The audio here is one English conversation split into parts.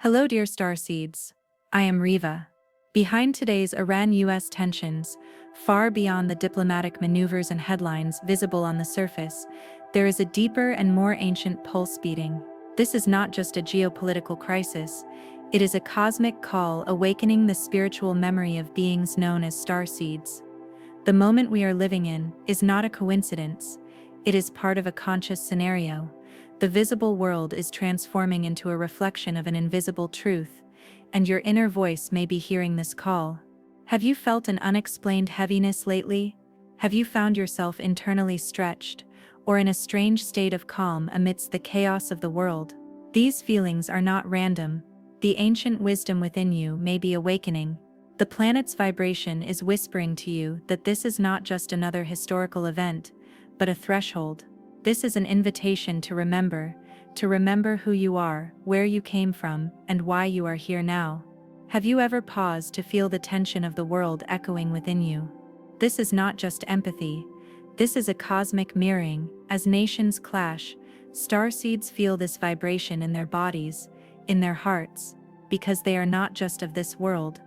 Hello, dear Starseeds. I am Riva. Behind today's Iran-US tensions, far beyond the diplomatic maneuvers and headlines visible on the surface, there is a deeper and more ancient pulse beating. This is not just a geopolitical crisis, it is a cosmic call awakening the spiritual memory of beings known as Starseeds. The moment we are living in is not a coincidence, it is part of a conscious scenario. The visible world is transforming into a reflection of an invisible truth, and your inner voice may be hearing this call. Have you felt an unexplained heaviness lately? Have you found yourself internally stretched, or in a strange state of calm amidst the chaos of the world? These feelings are not random. The ancient wisdom within you may be awakening. The planet's vibration is whispering to you that this is not just another historical event, but a threshold. This is an invitation to remember who you are, where you came from, and why you are here now. Have you ever paused to feel the tension of the world echoing within you? This is not just empathy. This is a cosmic mirroring. As nations clash, starseeds feel this vibration in their bodies, in their hearts, because they are not just of this world.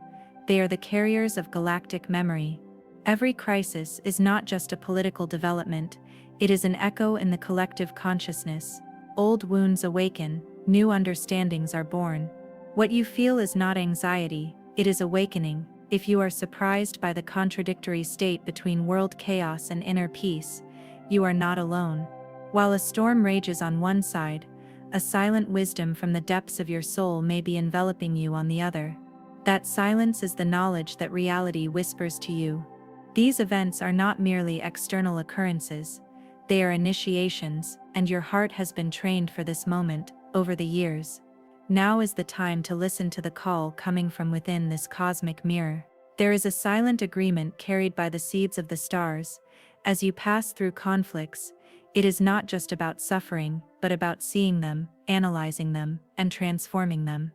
They are the carriers of galactic memory. Every crisis is not just a political development, it is an echo in the collective consciousness. Old wounds awaken, new understandings are born. What you feel is not anxiety, it is awakening. If you are surprised by the contradictory state between world chaos and inner peace, you are not alone. While a storm rages on one side, a silent wisdom from the depths of your soul may be enveloping you on the other. That silence is the knowledge that reality whispers to you. These events are not merely external occurrences. They are initiations, and your heart has been trained for this moment over the years. Now is the time to listen to the call coming from within this cosmic mirror. There is a silent agreement carried by the seeds of the stars. As you pass through conflicts, it is not just about suffering, but about seeing them, analyzing them, and transforming them.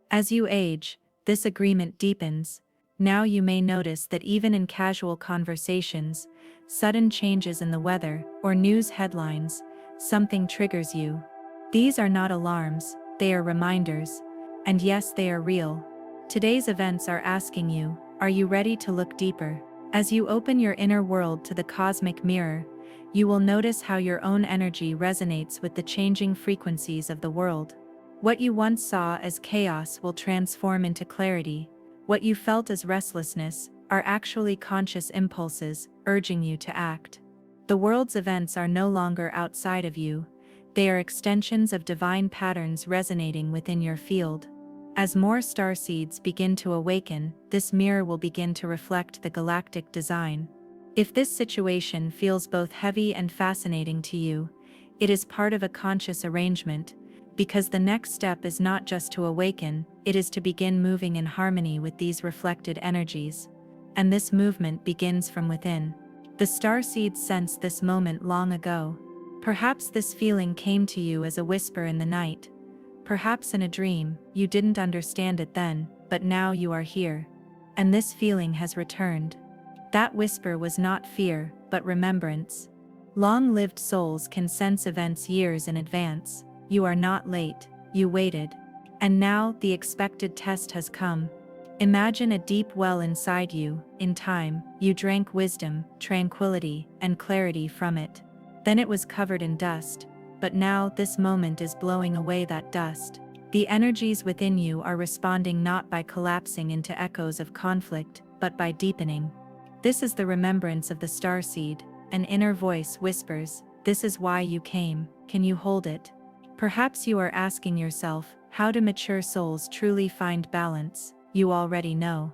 As you age, this agreement deepens. Now you may notice that even in casual conversations, sudden changes in the weather, or news headlines, something triggers you. These are not alarms, they are reminders. And yes, they are real. Today's events are asking you, are you ready to look deeper? As you open your inner world to the cosmic mirror, you will notice how your own energy resonates with the changing frequencies of the world. What you once saw as chaos will transform into clarity. What you felt as restlessness are actually conscious impulses urging you to act. The world's events are no longer outside of you, they are extensions of divine patterns resonating within your field. As more starseeds begin to awaken, this mirror will begin to reflect the galactic design. If this situation feels both heavy and fascinating to you, it is part of a conscious arrangement, because the next step is not just to awaken, it is to begin moving in harmony with these reflected energies. And this movement begins from within. The starseeds sensed this moment long ago. Perhaps this feeling came to you as a whisper in the night. Perhaps in a dream, you didn't understand it then, but now you are here. And this feeling has returned. That whisper was not fear, but remembrance. Long-lived souls can sense events years in advance. You are not late, you waited. And now the expected test has come. Imagine a deep well inside you. In time, you drank wisdom, tranquility, and clarity from it. Then it was covered in dust. But now this moment is blowing away that dust. The energies within you are responding not by collapsing into echoes of conflict, but by deepening. This is the remembrance of the starseed. An inner voice whispers, "This is why you came. Can you hold it?" Perhaps you are asking yourself, how do mature souls truly find balance? You already know.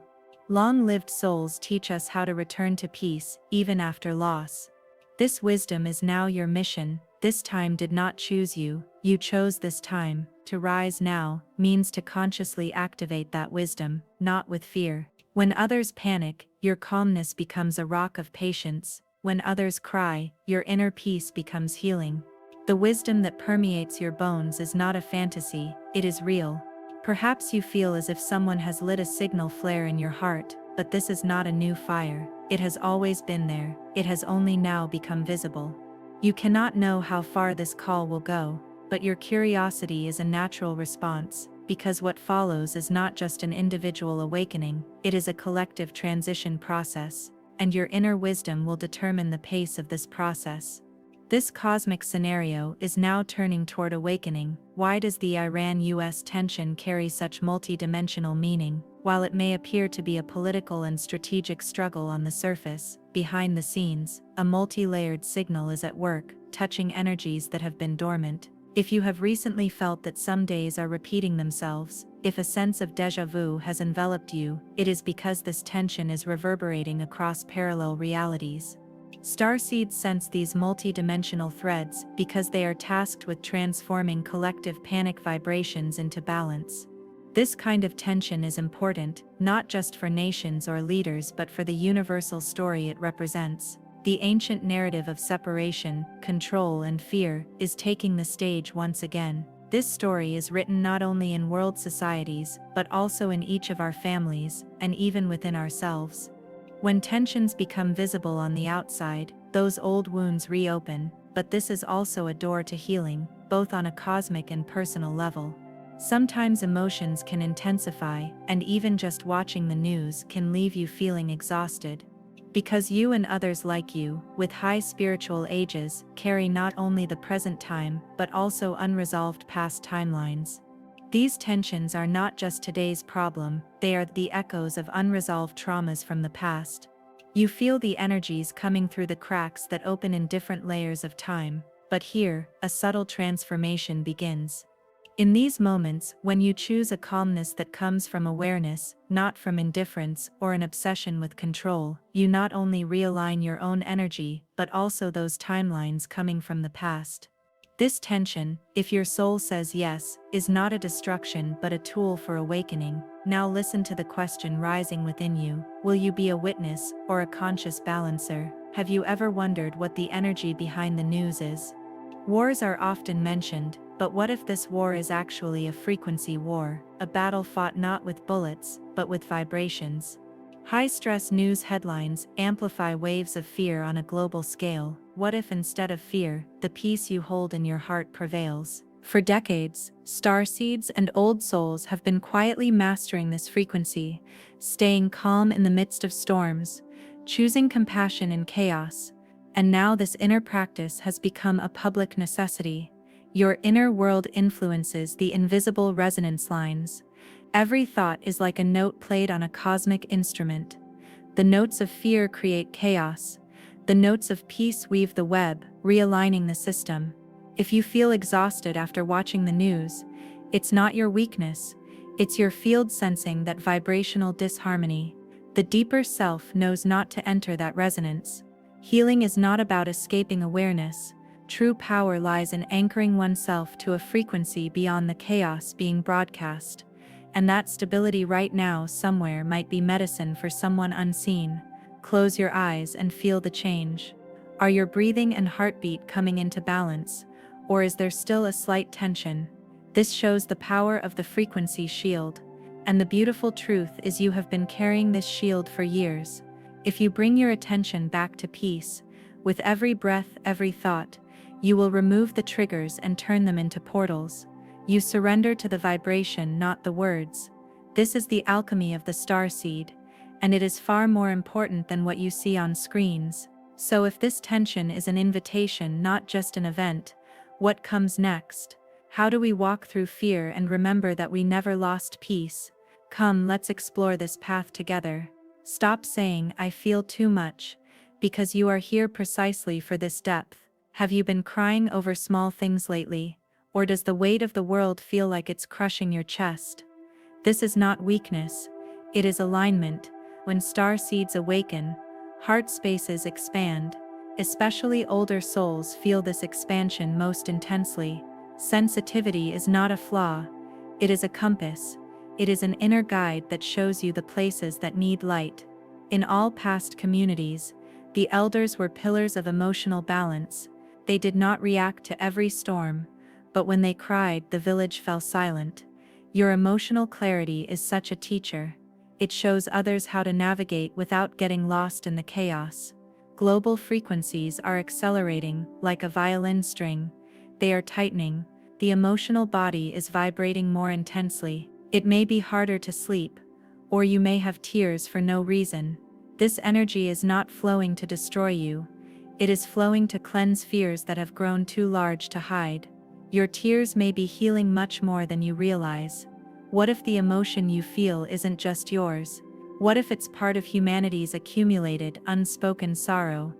Long-lived souls teach us how to return to peace, even after loss. This wisdom is now your mission. This time did not choose you, you chose this time. To rise now means to consciously activate that wisdom, not with fear. When others panic, your calmness becomes a rock of patience. When others cry, your inner peace becomes healing. The wisdom that permeates your bones is not a fantasy, it is real. Perhaps you feel as if someone has lit a signal flare in your heart, but this is not a new fire. It has always been there, it has only now become visible. You cannot know how far this call will go, but your curiosity is a natural response. because what follows is not just an individual awakening, it is a collective transition process, and your inner wisdom will determine the pace of this process. This cosmic scenario is now turning toward awakening. Why does the Iran-US tension carry such multidimensional meaning? While it may appear to be a political and strategic struggle on the surface, behind the scenes, a multi-layered signal is at work, touching energies that have been dormant. If you have recently felt that some days are repeating themselves, if a sense of déjà vu has enveloped you, it is because this tension is reverberating across parallel realities. Starseeds sense these multi-dimensional threads because they are tasked with transforming collective panic vibrations into balance. This kind of tension is important, not just for nations or leaders but for the universal story it represents. The ancient narrative of separation, control and fear is taking the stage once again. This story is written not only in world societies, but also in each of our families, and even within ourselves. When tensions become visible on the outside, those old wounds reopen, but this is also a door to healing, both on a cosmic and personal level. Sometimes emotions can intensify, and even just watching the news can leave you feeling exhausted. Because you and others like you, with high spiritual ages, carry not only the present time, but also unresolved past timelines. These tensions are not just today's problem, they are the echoes of unresolved traumas from the past. You feel the energies coming through the cracks that open in different layers of time, but here, a subtle transformation begins. In these moments, when you choose a calmness that comes from awareness, not from indifference or an obsession with control, you not only realign your own energy, but also those timelines coming from the past. This tension, if your soul says yes, is not a destruction but a tool for awakening. Now listen to the question rising within you: will you be a witness or a conscious balancer? Have you ever wondered what the energy behind the news is? Wars are often mentioned, but what if this war is actually a frequency war, a battle fought not with bullets, but with vibrations? High-stress news headlines amplify waves of fear on a global scale. What if instead of fear, the peace you hold in your heart prevails? For decades, starseeds and old souls have been quietly mastering this frequency, staying calm in the midst of storms, choosing compassion in chaos. And now this inner practice has become a public necessity. Your inner world influences the invisible resonance lines. Every thought is like a note played on a cosmic instrument. The notes of fear create chaos. The notes of peace weave the web, realigning the system. If you feel exhausted after watching the news, it's not your weakness, it's your field sensing that vibrational disharmony. The deeper self knows not to enter that resonance. Healing is not about escaping awareness. True power lies in anchoring oneself to a frequency beyond the chaos being broadcast. And that stability right now somewhere might be medicine for someone unseen. Close your eyes and feel the change. Are your breathing and heartbeat coming into balance, or is there still a slight tension? This shows the power of the frequency shield. And the beautiful truth is you have been carrying this shield for years. If you bring your attention back to peace, with every breath, every thought, you will remove the triggers and turn them into portals. You surrender to the vibration, not the words. This is the alchemy of the starseed, and it is far more important than what you see on screens. So if this tension is an invitation, not just an event, what comes next? How do we walk through fear and remember that we never lost peace? Come, let's explore this path together. Stop saying, "I feel too much," because you are here precisely for this depth. Have you been crying over small things lately? Or does the weight of the world feel like it's crushing your chest? This is not weakness, it is alignment. When starseeds awaken, heart spaces expand. Especially older souls feel this expansion most intensely. Sensitivity is not a flaw, it is a compass. It is an inner guide that shows you the places that need light. In all past communities, the elders were pillars of emotional balance. They did not react to every storm, but when they cried, the village fell silent. Your emotional clarity is such a teacher. It shows others how to navigate without getting lost in the chaos. Global frequencies are accelerating, like a violin string. They are tightening, the emotional body is vibrating more intensely. It may be harder to sleep, or you may have tears for no reason. This energy is not flowing to destroy you. It is flowing to cleanse fears that have grown too large to hide. Your tears may be healing much more than you realize. What if the emotion you feel isn't just yours? What if it's part of humanity's accumulated, unspoken sorrow,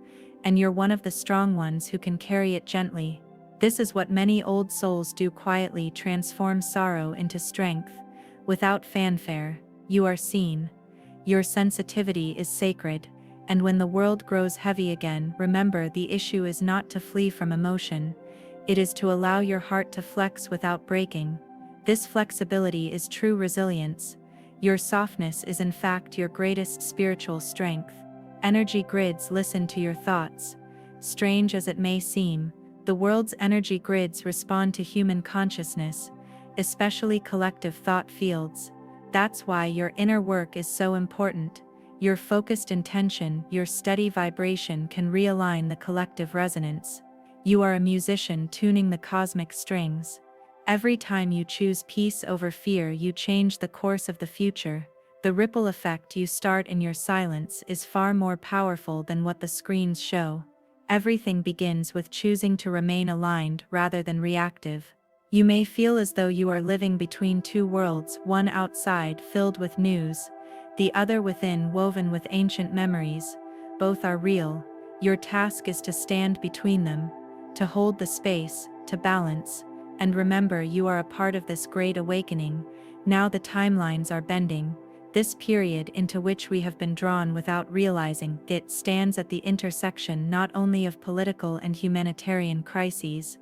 and you're one of the strong ones who can carry it gently? This is what many old souls do quietly: transform sorrow into strength. Without fanfare, you are seen. Your sensitivity is sacred, and when the world grows heavy again, remember, the issue is not to flee from emotion. It is to allow your heart to flex without breaking. This flexibility is true resilience. Your softness is in fact your greatest spiritual strength. Energy grids listen to your thoughts. Strange as it may seem, the world's energy grids respond to human consciousness, especially collective thought fields. That's why your inner work is so important. Your focused intention, your steady vibration can realign the collective resonance. You are a musician tuning the cosmic strings. Every time you choose peace over fear, you change the course of the future. The ripple effect you start in your silence is far more powerful than what the screens show. Everything begins with choosing to remain aligned rather than reactive. You may feel as though you are living between two worlds, one outside filled with news, the other within woven with ancient memories. Both are real. Your task is to stand between them, to hold the space, to balance. And remember, you are a part of this great awakening. Now the timelines are bending. This period into which we have been drawn without realizing it stands at the intersection not only of political and humanitarian crises,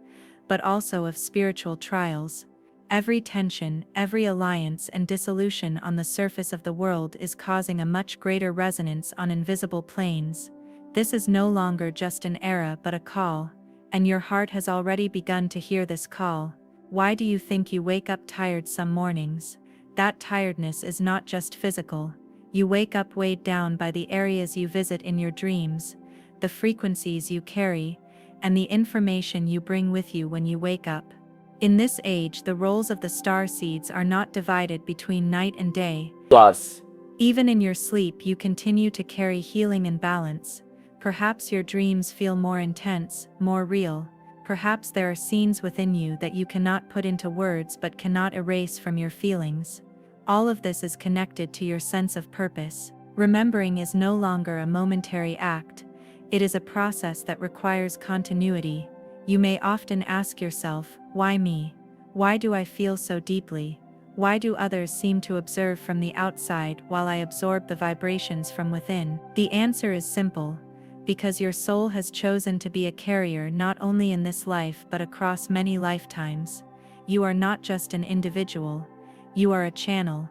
but also of spiritual trials. Every tension, every alliance and dissolution on the surface of the world is causing a much greater resonance on invisible planes. This is no longer just an era but a call. And your heart has already begun to hear this call. Why do you think you wake up tired some mornings? That tiredness is not just physical. You wake up weighed down by the areas you visit in your dreams, the frequencies you carry, and the information you bring with you when you wake up. In this age, the roles of the starseeds are not divided between night and day. Plus, Even in your sleep, you continue to carry healing and balance. Perhaps your dreams feel more intense, more real. Perhaps there are scenes within you that you cannot put into words but cannot erase from your feelings. All of this is connected to your sense of purpose. Remembering is no longer a momentary act. It is a process that requires continuity. You may often ask yourself, why me? Why do I feel so deeply? Why do others seem to observe from the outside while I absorb the vibrations from within? The answer is simple. Because your soul has chosen to be a carrier not only in this life but across many lifetimes. You are not just an individual. You are a channel,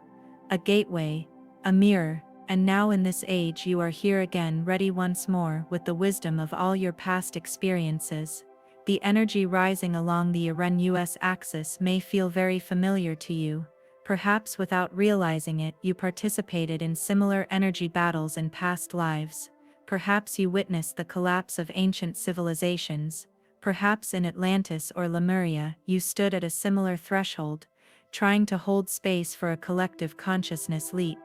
a gateway, a mirror, and now in this age you are here again, ready once more with the wisdom of all your past experiences. The energy rising along the Uranus axis may feel very familiar to you. Perhaps without realizing it, you participated in similar energy battles in past lives. Perhaps you witnessed the collapse of ancient civilizations. Perhaps in Atlantis or Lemuria, you stood at a similar threshold, trying to hold space for a collective consciousness leap.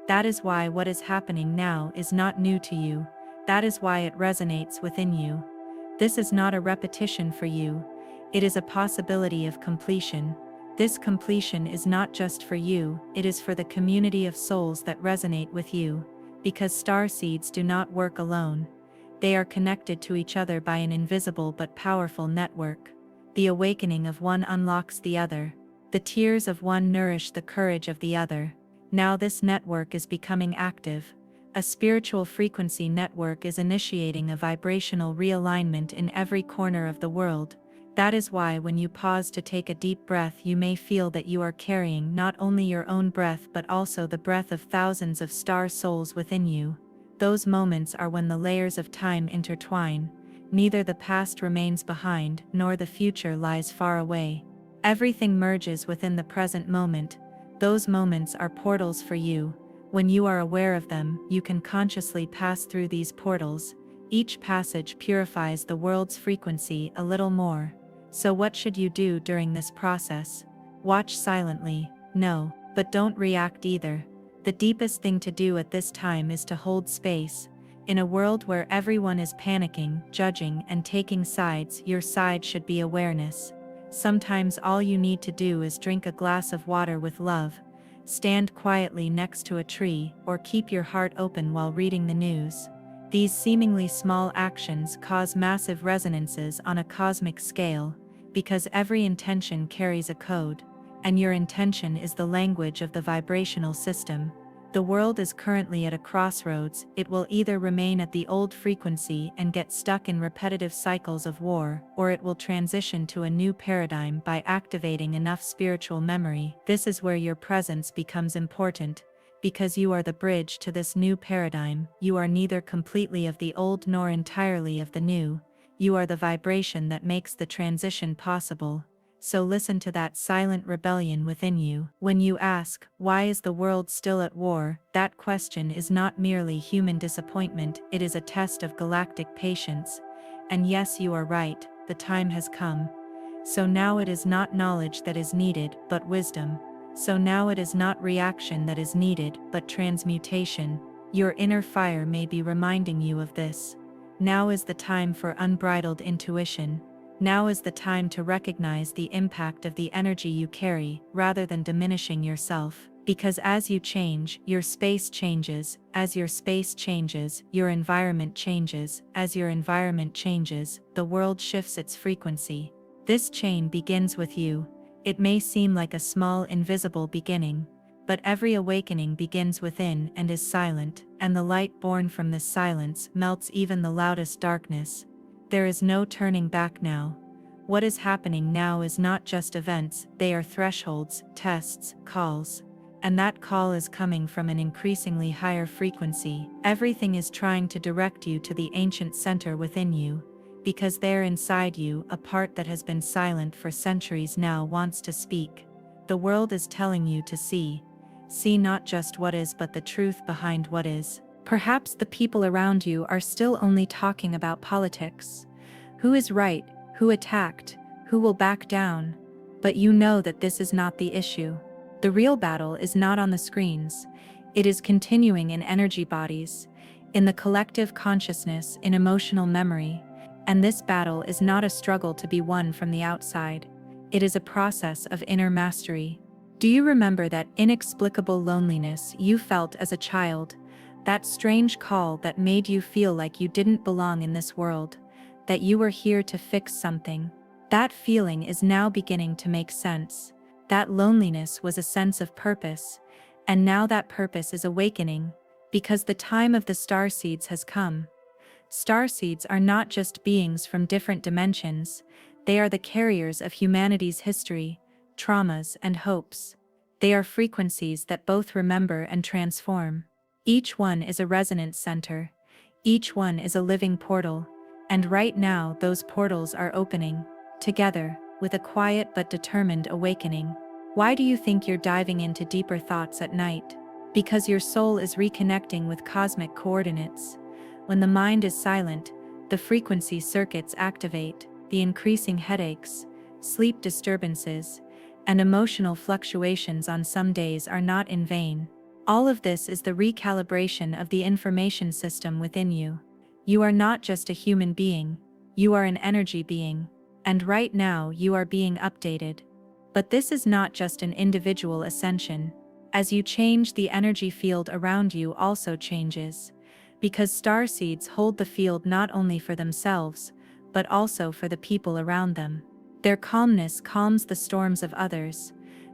That is why what is happening now is not new to you. That is why it resonates within you. This is not a repetition for you. It is a possibility of completion. This completion is not just for you, it is for the community of souls that resonate with you. Because starseeds do not work alone. They are connected to each other by an invisible but powerful network. The awakening of one unlocks the other. The tears of one nourish the courage of the other. Now this network is becoming active. A spiritual frequency network is initiating a vibrational realignment in every corner of the world. That is why when you pause to take a deep breath, you may feel that you are carrying not only your own breath but also the breath of thousands of star souls within you. Those moments are when the layers of time intertwine. Neither the past remains behind, nor the future lies far away. Everything merges within the present moment. Those moments are portals for you. When you are aware of them, you can consciously pass through these portals. Each passage purifies the world's frequency a little more. So what should you do during this process? Watch silently, no, but don't react either. The deepest thing to do at this time is to hold space. In a world where everyone is panicking, judging, and taking sides, your side should be awareness. Sometimes all you need to do is drink a glass of water with love, stand quietly next to a tree, or keep your heart open while reading the news. These seemingly small actions cause massive resonances on a cosmic scale, because every intention carries a code, and your intention is the language of the vibrational system. The world is currently at a crossroads. It will either remain at the old frequency and get stuck in repetitive cycles of war, or it will transition to a new paradigm by activating enough spiritual memory. This is where your presence becomes important, because you are the bridge to this new paradigm. You are neither completely of the old nor entirely of the new. You are the vibration that makes the transition possible. So listen to that silent rebellion within you. When you ask, why is the world still at war? That question is not merely human disappointment, it is a test of galactic patience. And yes, you are right, the time has come. So now it is not knowledge that is needed, but wisdom. So now it is not reaction that is needed, but transmutation. Your inner fire may be reminding you of this. Now is the time for unbridled intuition. Now is the time to recognize the impact of the energy you carry, rather than diminishing yourself. Because as you change, your space changes. As your space changes, your environment changes. As your environment changes, the world shifts its frequency. This chain begins with you. It may seem like a small invisible beginning, but every awakening begins within and is silent, and the light born from this silence melts even the loudest darkness. There is no turning back now. What is happening now is not just events, they are thresholds, tests, calls. And that call is coming from an increasingly higher frequency. Everything is trying to direct you to the ancient center within you, because there inside you, a part that has been silent for centuries now wants to speak. The world is telling you to see. See not just what is but the truth behind what is. Perhaps the people around you are still only talking about politics. Who is right, who attacked, who will back down? But you know that this is not the issue. The real battle is not on the screens. It is continuing in energy bodies, in the collective consciousness, in emotional memory. And this battle is not a struggle to be won from the outside. It is a process of inner mastery. Do you remember that inexplicable loneliness you felt as a child? That strange call that made you feel like you didn't belong in this world, that you were here to fix something. That feeling is now beginning to make sense. That loneliness was a sense of purpose, and now that purpose is awakening, because the time of the starseeds has come. Starseeds are not just beings from different dimensions, they are the carriers of humanity's history, traumas, and hopes. They are frequencies that both remember and transform. Each one is a resonance center. Each one is a living portal. And right now those portals are opening, together, with a quiet but determined awakening. Why do you think you're diving into deeper thoughts at night? Because your soul is reconnecting with cosmic coordinates. When the mind is silent, the frequency circuits activate. The increasing headaches, sleep disturbances, and emotional fluctuations on some days are not in vain. All of this is the recalibration of the information system within you. You are not just a human being, you are an energy being, and right now you are being updated. But this is not just an individual ascension. As you change, the energy field around you also changes, because starseeds hold the field not only for themselves, but also for the people around them. Their calmness calms the storms of others.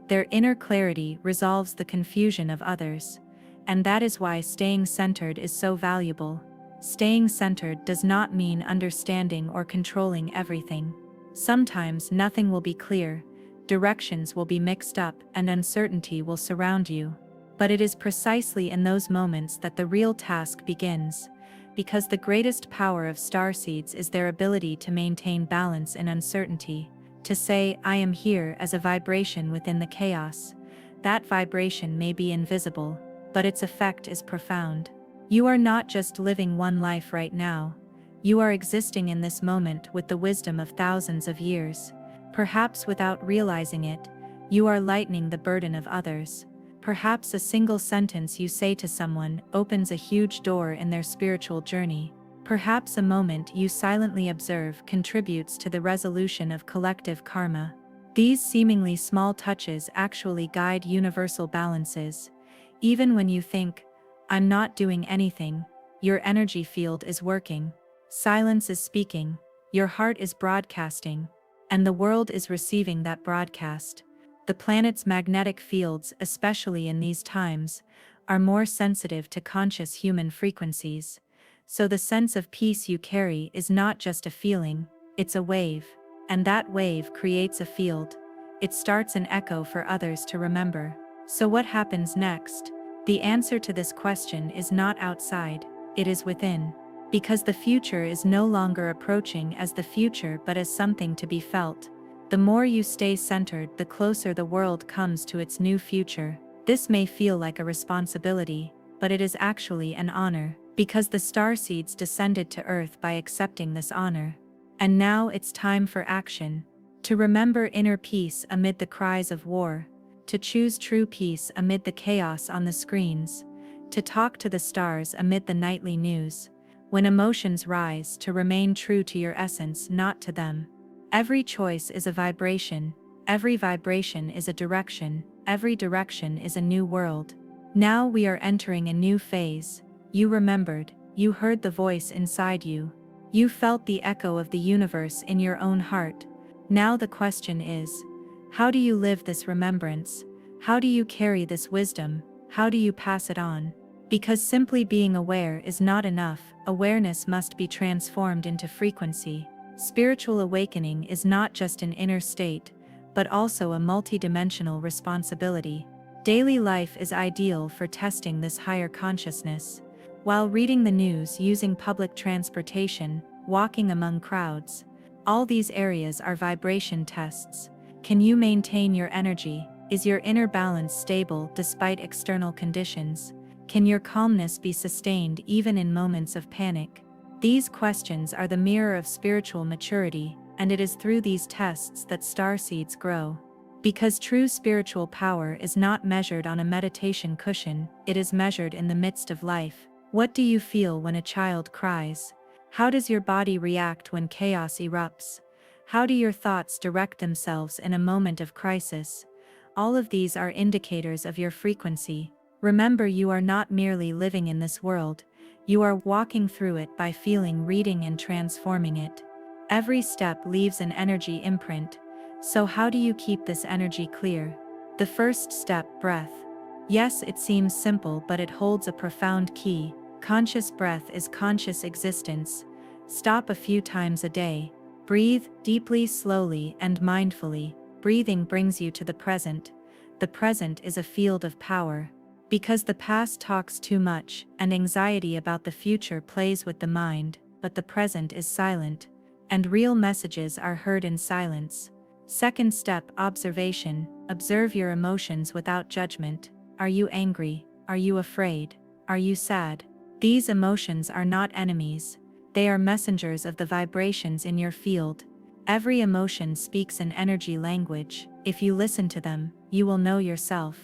Their inner clarity resolves the confusion of others. And that is why staying centered is so valuable. Staying centered does not mean understanding or controlling everything. Sometimes nothing will be clear, directions will be mixed up, and uncertainty will surround you. But it is precisely in those moments that the real task begins, because the greatest power of starseeds is their ability to maintain balance in uncertainty. To say, I am here as a vibration within the chaos. That vibration may be invisible, but its effect is profound. You are not just living one life right now. You are existing in this moment with the wisdom of thousands of years. Perhaps without realizing it, you are lightening the burden of others. Perhaps a single sentence you say to someone opens a huge door in their spiritual journey. Perhaps a moment you silently observe contributes to the resolution of collective karma. These seemingly small touches actually guide universal balances. Even when you think, "I'm not doing anything," your energy field is working. Silence is speaking, your heart is broadcasting, and the world is receiving that broadcast. The planet's magnetic fields, especially in these times, are more sensitive to conscious human frequencies. So the sense of peace you carry is not just a feeling, it's a wave. And that wave creates a field. It starts an echo for others to remember. So what happens next? The answer to this question is not outside, it is within. Because the future is no longer approaching as the future but as something to be felt. The more you stay centered, the closer the world comes to its new future. This may feel like a responsibility, but it is actually an honor, because the starseeds descended to Earth by accepting this honor. And now it's time for action. To remember inner peace amid the cries of war. To choose true peace amid the chaos on the screens. To talk to the stars amid the nightly news. When emotions rise, to remain true to your essence, not to them. Every choice is a vibration. Every vibration is a direction. Every direction is a new world. Now we are entering a new phase. You remembered. You heard the voice inside you. You felt the echo of the universe in your own heart. Now the question is, how do you live this remembrance? How do you carry this wisdom? How do you pass it on? Because simply being aware is not enough, awareness must be transformed into frequency. Spiritual awakening is not just an inner state, but also a multidimensional responsibility. Daily life is ideal for testing this higher consciousness. While reading the news, using public transportation, walking among crowds, all these areas are vibration tests. Can you maintain your energy? Is your inner balance stable despite external conditions? Can your calmness be sustained even in moments of panic? These questions are the mirror of spiritual maturity, and it is through these tests that starseeds grow. Because true spiritual power is not measured on a meditation cushion, it is measured in the midst of life. What do you feel when a child cries? How does your body react when chaos erupts? How do your thoughts direct themselves in a moment of crisis? All of these are indicators of your frequency. Remember, you are not merely living in this world, you are walking through it by feeling, reading, and transforming it. Every step leaves an energy imprint. So how do you keep this energy clear? The first step, breath. Yes, it seems simple, but it holds a profound key. Conscious breath is conscious existence. Stop a few times a day. Breathe deeply, slowly, and mindfully. Breathing brings you to the present. The present is a field of power. Because the past talks too much, and anxiety about the future plays with the mind, but the present is silent, and real messages are heard in silence. Second step, observation. Observe your emotions without judgment. Are you angry? Are you afraid? Are you sad? These emotions are not enemies. They are messengers of the vibrations in your field. Every emotion speaks an energy language. If you listen to them, you will know yourself.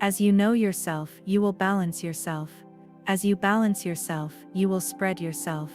As you know yourself, you will balance yourself. As you balance yourself, you will spread yourself.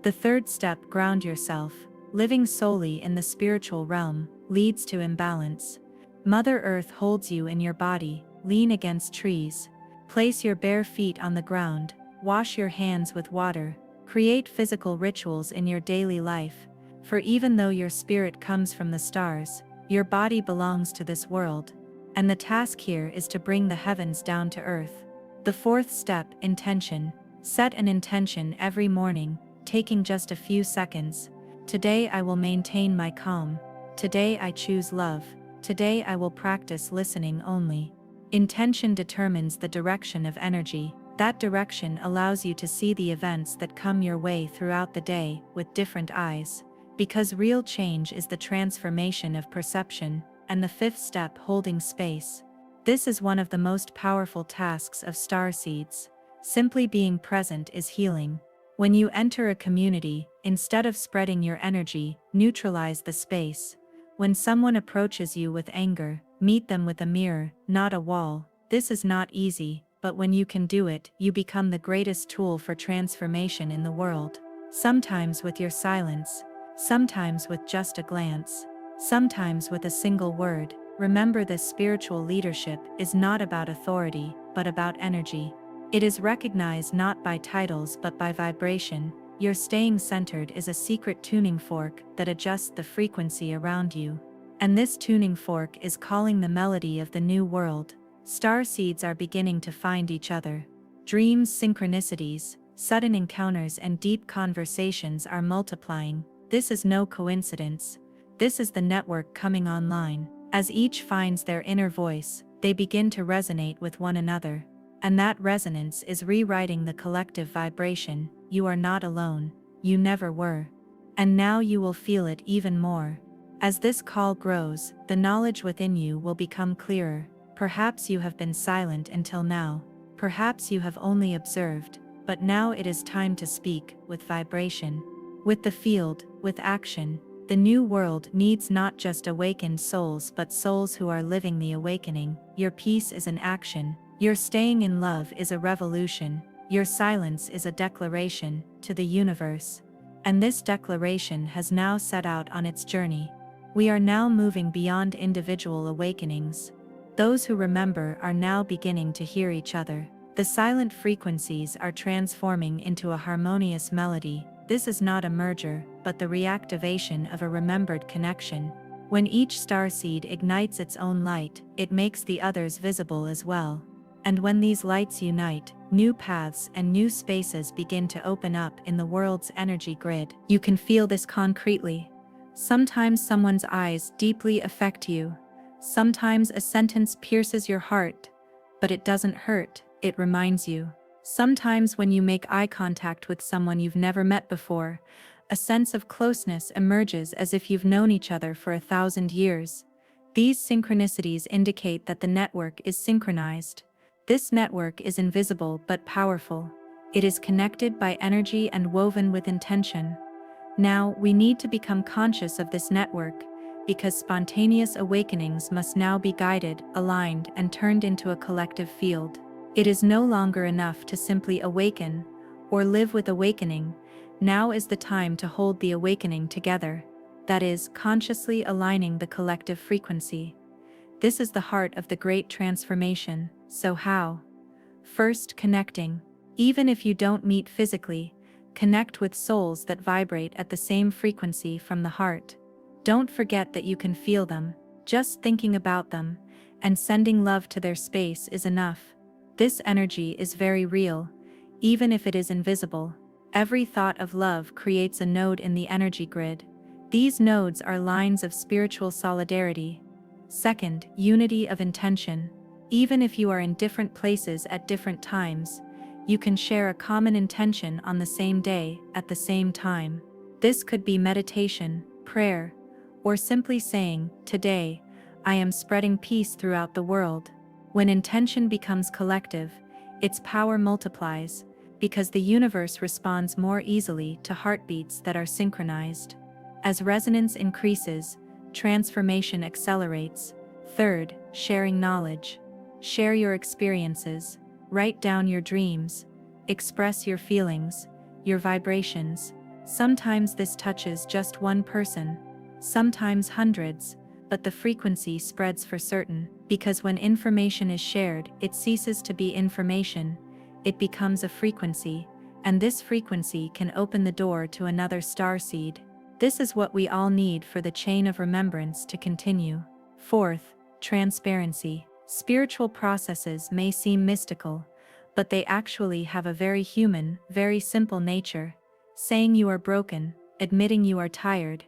The third step, ground yourself. Living solely in the spiritual realm leads to imbalance. Mother Earth holds you in your body. Lean against trees. Place your bare feet on the ground. Wash your hands with water. Create physical rituals in your daily life. For even though your spirit comes from the stars, your body belongs to this world. And the task here is to bring the heavens down to earth. The fourth step, intention. Set an intention every morning, taking just a few seconds. Today I will maintain my calm. Today I choose love. Today I will practice listening only. Intention determines the direction of energy. That direction allows you to see the events that come your way throughout the day with different eyes. Because real change is the transformation of perception. And the fifth step, holding space. This is one of the most powerful tasks of starseeds. Simply being present is healing. When you enter a community, instead of spreading your energy, neutralize the space. When someone approaches you with anger, meet them with a mirror, not a wall. This is not easy, but when you can do it, you become the greatest tool for transformation in the world. Sometimes with your silence, sometimes with just a glance, sometimes with a single word. Remember, this spiritual leadership is not about authority, but about energy. It is recognized not by titles but by vibration. Your staying centered is a secret tuning fork that adjusts the frequency around you. And this tuning fork is calling the melody of the new world. Starseeds are beginning to find each other. Dreams, synchronicities, sudden encounters and deep conversations are multiplying. This is no coincidence. This is the network coming online. As each finds their inner voice, they begin to resonate with one another. And that resonance is rewriting the collective vibration. You are not alone. You never were. And now you will feel it even more. As this call grows, the knowledge within you will become clearer. Perhaps you have been silent until now. Perhaps you have only observed. But now it is time to speak, with vibration. With the field, with action. The new world needs not just awakened souls but souls who are living the awakening. Your peace is an action. Your staying in love is a revolution. Your silence is a declaration to the universe. And this declaration has now set out on its journey. We are now moving beyond individual awakenings. Those who remember are now beginning to hear each other. The silent frequencies are transforming into a harmonious melody. This is not a merger, but the reactivation of a remembered connection. When each starseed ignites its own light, it makes the others visible as well. And when these lights unite, new paths and new spaces begin to open up in the world's energy grid. You can feel this concretely. Sometimes someone's eyes deeply affect you. Sometimes a sentence pierces your heart, but it doesn't hurt, it reminds you. Sometimes when you make eye contact with someone you've never met before, a sense of closeness emerges as if you've known each other for 1,000 years. These synchronicities indicate that the network is synchronized. This network is invisible but powerful. It is connected by energy and woven with intention. Now, we need to become conscious of this network, because spontaneous awakenings must now be guided, aligned, and turned into a collective field. It is no longer enough to simply awaken, or live with awakening. Now is the time to hold the awakening together. That is, consciously aligning the collective frequency. This is the heart of the great transformation. So how? First, connecting. Even if you don't meet physically, connect with souls that vibrate at the same frequency from the heart. Don't forget that you can feel them. Just thinking about them and sending love to their space is enough. This energy is very real, even if it is invisible. Every thought of love creates a node in the energy grid. These nodes are lines of spiritual solidarity. Second, unity of intention. Even if you are in different places at different times, you can share a common intention on the same day, at the same time. This could be meditation, prayer, or simply saying, "Today, I am spreading peace throughout the world." When intention becomes collective, its power multiplies, because the universe responds more easily to heartbeats that are synchronized. As resonance increases, transformation accelerates. Third, sharing knowledge. Share your experiences, write down your dreams, express your feelings, your vibrations. Sometimes this touches just one person, sometimes hundreds, but the frequency spreads for certain, because when information is shared, it ceases to be information, it becomes a frequency, and this frequency can open the door to another starseed. This is what we all need for the chain of remembrance to continue. Fourth, transparency. Spiritual processes may seem mystical, but they actually have a very human, very simple nature. Saying you are broken, admitting you are tired,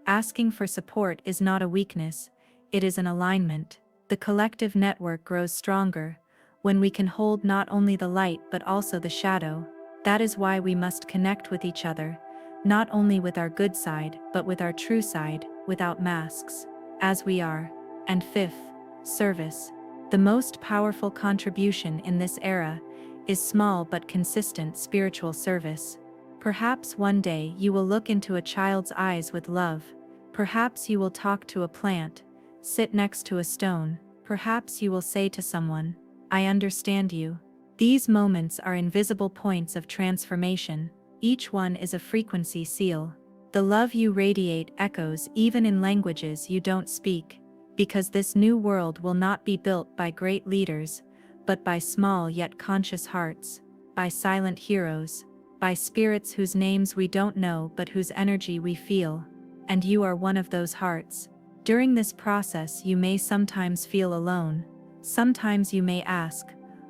asking for support is not a weakness, it is an alignment. The collective network grows stronger when we can hold not only the light but also the shadow. That is why we must connect with each other, not only with our good side but with our true side, without masks, as we are. And fifth, service. The most powerful contribution in this era is small but consistent spiritual service. Perhaps one day you will look into a child's eyes with love. Perhaps you will talk to a plant, sit next to a stone, perhaps you will say to someone, "I understand you." These moments are invisible points of transformation. Each one is a frequency seal. The love you radiate echoes even in languages you don't speak, because this new world will not be built by great leaders, but by small yet conscious hearts, by silent heroes, by spirits whose names we don't know but whose energy we feel. And you are one of those hearts. During this process you may sometimes feel alone. Sometimes you may ask,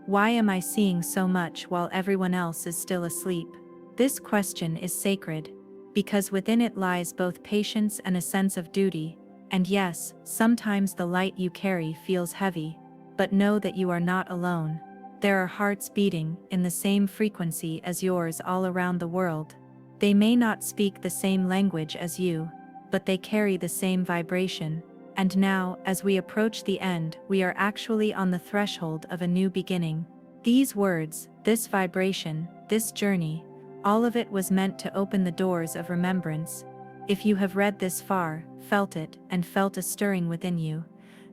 "Why am I seeing so much while everyone else is still asleep?" This question is sacred, because within it lies both patience and a sense of duty. And yes, sometimes the light you carry feels heavy, but know that you are not alone. There are hearts beating in the same frequency as yours all around the world. They may not speak the same language as you, but they carry the same vibration. And now, as we approach the end, we are actually on the threshold of a new beginning. These words, this vibration, this journey, all of it was meant to open the doors of remembrance. If you have read this far, felt it, and felt a stirring within you,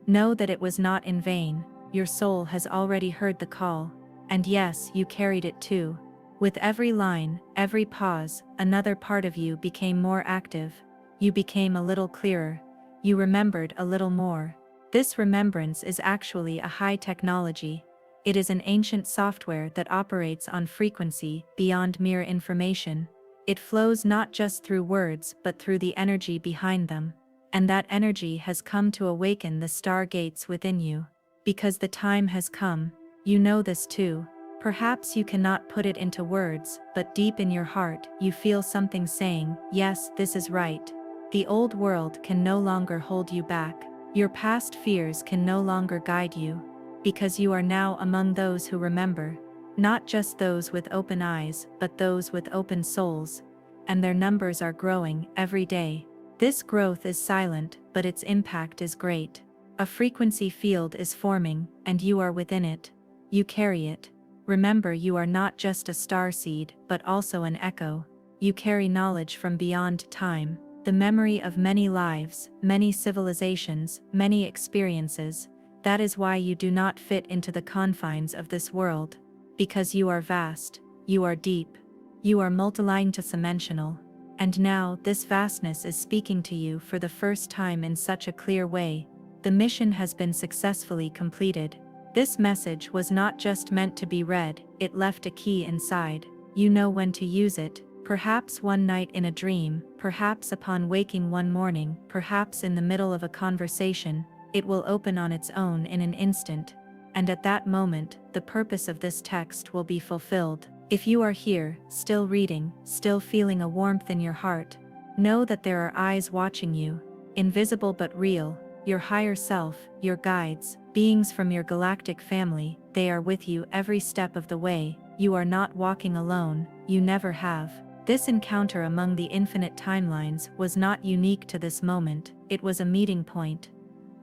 know that it was not in vain. Your soul has already heard the call. And yes, you carried it too. With every line, every pause, another part of you became more active. You became a little clearer. You remembered a little more. This remembrance is actually a high technology. It is an ancient software that operates on frequency beyond mere information. It flows not just through words but through the energy behind them. And that energy has come to awaken the stargates within you. Because the time has come. You know this too. Perhaps you cannot put it into words, but deep in your heart, you feel something saying, "Yes, this is right." The old world can no longer hold you back. Your past fears can no longer guide you. Because you are now among those who remember. Not just those with open eyes, but those with open souls. And their numbers are growing every day. This growth is silent, but its impact is great. A frequency field is forming, and you are within it. You carry it. Remember, you are not just a starseed, but also an echo. You carry knowledge from beyond time, the memory of many lives, many civilizations, many experiences. That is why you do not fit into the confines of this world. Because you are vast, you are deep, you are multidimensional. And now, this vastness is speaking to you for the first time in such a clear way. The mission has been successfully completed. This message was not just meant to be read, it left a key inside. You know when to use it, perhaps one night in a dream, perhaps upon waking one morning, perhaps in the middle of a conversation. It will open on its own in an instant. And at that moment, the purpose of this text will be fulfilled. If you are here, still reading, still feeling a warmth in your heart, know that there are eyes watching you, invisible but real. Your higher self, your guides, beings from your galactic family, they are with you every step of the way. You are not walking alone, you never have. This encounter among the infinite timelines was not unique to this moment, it was a meeting point.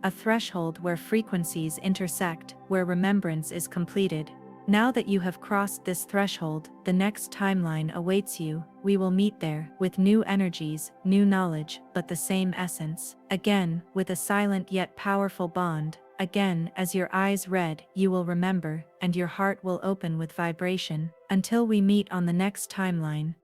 A threshold where frequencies intersect, where remembrance is completed. Now that you have crossed this threshold, the next timeline awaits you. We will meet there, with new energies, new knowledge, but the same essence. Again, with a silent yet powerful bond. Again, as your eyes read, you will remember, and your heart will open with vibration. Until we meet on the next timeline,